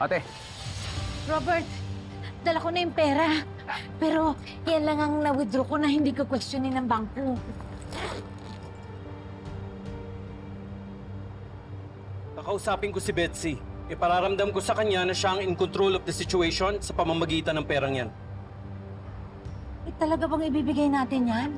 Ate. Robert, dala ko na yung pera. Pero yan lang ang na-withdraw ko na hindi ko questionin ng bangko. Kakausapin ko si Betsy. Ipararamdam ko sa kanya na siya ang in control of the situation sa pamamagitan ng perang yan. Talaga bang ibibigay natin yan?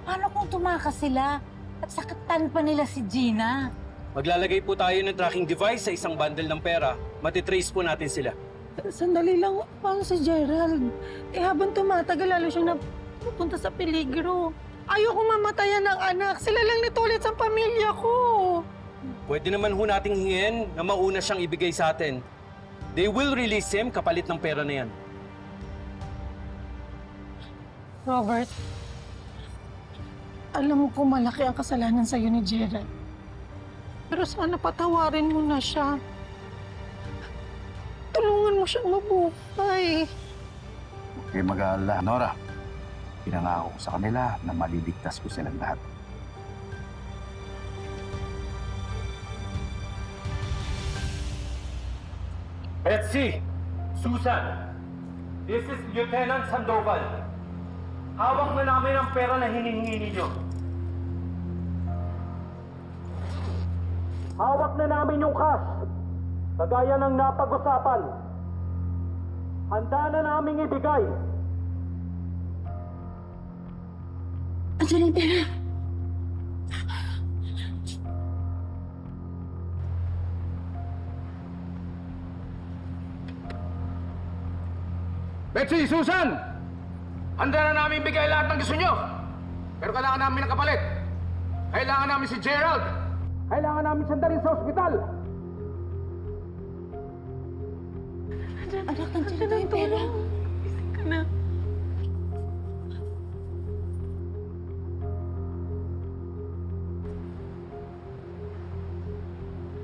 Paano kung tumakas sila at sakatan pa nila si Gina? Maglalagay po tayo ng tracking device sa isang bundle ng pera. Matitrace po natin sila. Sandali lang, paano si Gerald? Habang tumatagal, lalo siyang napupunta sa peligro. Ayoko mamatayan ng anak. Sila lang nito ulit sa pamilya ko. Pwede naman ho nating hingin na mauna siyang ibigay sa atin. They will release him kapalit ng pera na yan. Robert, alam ko malaki ang kasalanan sa'yo ni Gerald. Pero sana patawarin mo na siya. Tulungan mo siyang mabuhay. Huwag kayo mag-aalala. Nora, pinangako ko sa kanila na maliligtas ko silang lahat. Betsy! Susan! This is Lieutenant Sandoval. Hawak na namin ang pera na hinihingi ninyo. Hawak na namin yung cash. Kagaya ng napag-usapan. Handa na naming ibigay. Andiyan yung pera. Betsy! Susan! Handa na namin bigay lahat ng gusto nyo. Pero kailangan namin ng kapalit. Kailangan namin si Gerald. Kailangan namin siyang dalhin sa ospital. Anak, nandiyan na yung pera. Gising ka na.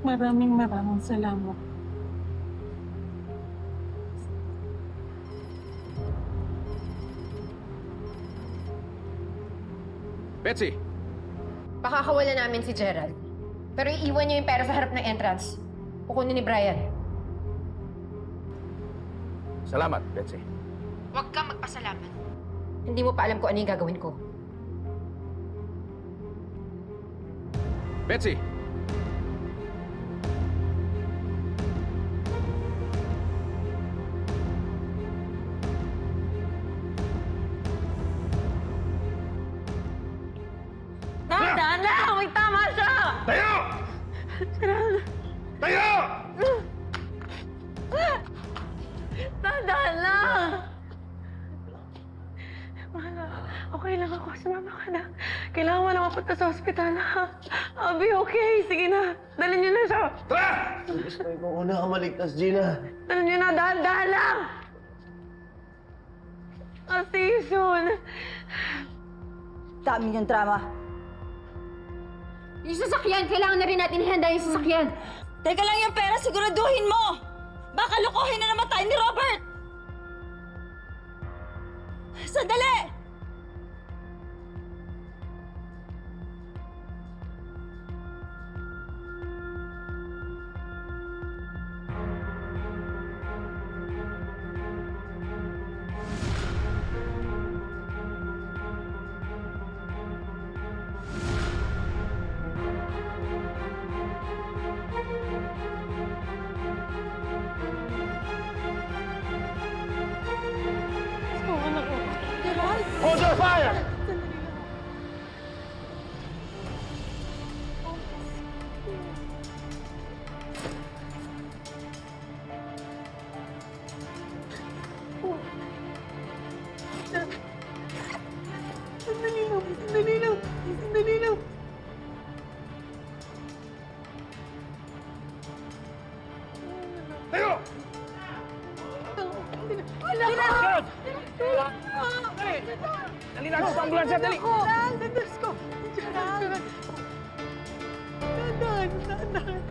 Maraming salamat. Betsy! Pakakawala namin si Gerald. Pero iiwan niyo yung pera sa harap ng entrance. Kukunin ni Brian. Salamat, Betsy. Huwag kang magpasalamat. Hindi mo pa alam kung ano yung gagawin ko. Betsy! Tandaan lang! May tama siya! Tayo! Tayo! Tandaan lang! Okay lang ako. Sumama ka na. Kailangan mo na mapunta sa ospital, ha? I'll be okay. Sige na. Dalhin niyo na siya. Tara! Gusto ko una ka maligtas, Gina. Dalhin niyo na. Dahan-dahan lang. I'll see you soon. Dami yung drama. Yung sasakyan! Kailangan na rin natin ihanda yung sasakyan! Teka lang yung pera, siguraduhin mo! Baka lokohin na naman tayo ni Robert! Sandali! Hold your fire! Sandali lang. Tayo! Dali na sa ambulansya, dali! Dahan-dahan.